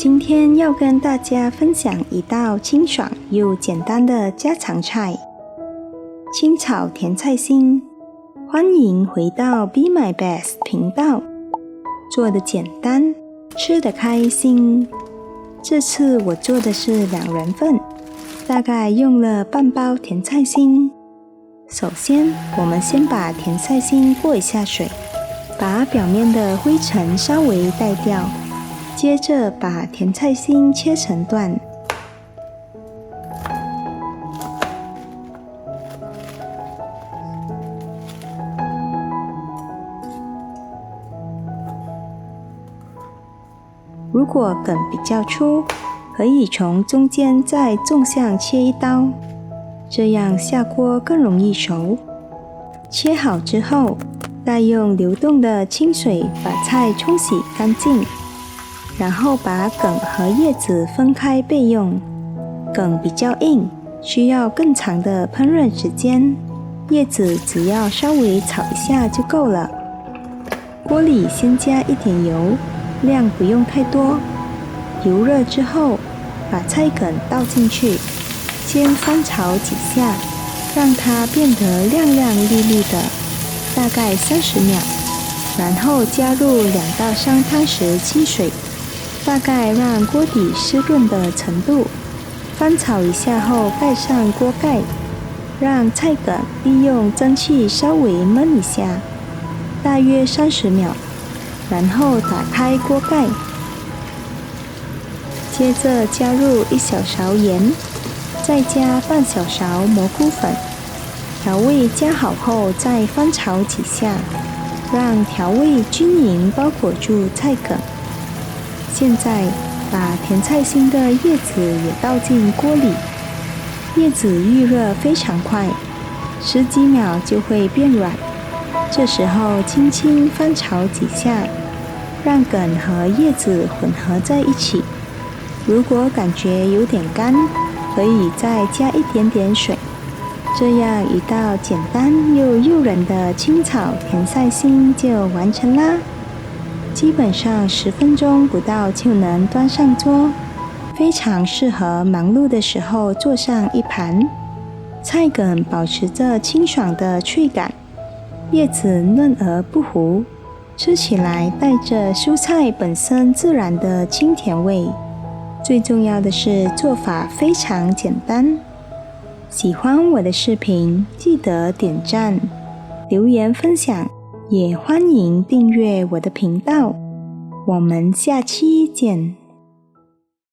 今天要跟大家分享一道清爽又简单的家常菜——清炒甜菜心。欢迎回到 Be My Best 频道，做得简单，吃得开心。这次我做的是2人份，大概用了半包甜菜心。首先，我们先把甜菜心过一下水，把表面的灰尘稍微带掉。接着把甜菜心切成段，如果梗比较粗，可以从中间再纵向切1刀，这样下锅更容易熟。切好之后，再用流动的清水把菜冲洗干净，然后把梗和叶子分开备用。梗比较硬，需要更长的烹饪时间，叶子只要稍微炒一下就够了。锅里先加一点油，量不用太多。油热之后，把菜梗倒进去，先翻炒几下，让它变得亮亮绿绿的，大概30秒。然后加入2到3汤匙清水，大概让锅底湿润的程度。翻炒一下后，盖上锅盖，让菜梗利用蒸汽稍微焖一下，大约30秒。然后打开锅盖，接着加入1小勺盐，再加半小勺蘑菇粉。调味加好后，再翻炒几下，让调味均匀包裹住菜梗。现在把甜菜心的叶子也倒进锅里，叶子预热非常快，10几秒就会变软。这时候轻轻翻炒几下，让梗和叶子混合在一起。如果感觉有点干，可以再加一点点水。这样一道简单又诱人的清炒甜菜心就完成啦。基本上10分钟不到就能端上桌，非常适合忙碌的时候做上一盘。菜梗保持着清爽的脆感，叶子嫩而不糊，吃起来带着蔬菜本身自然的清甜味。最重要的是做法非常简单。喜欢我的视频，记得点赞、留言分享，也欢迎订阅我的频道。我们下期见。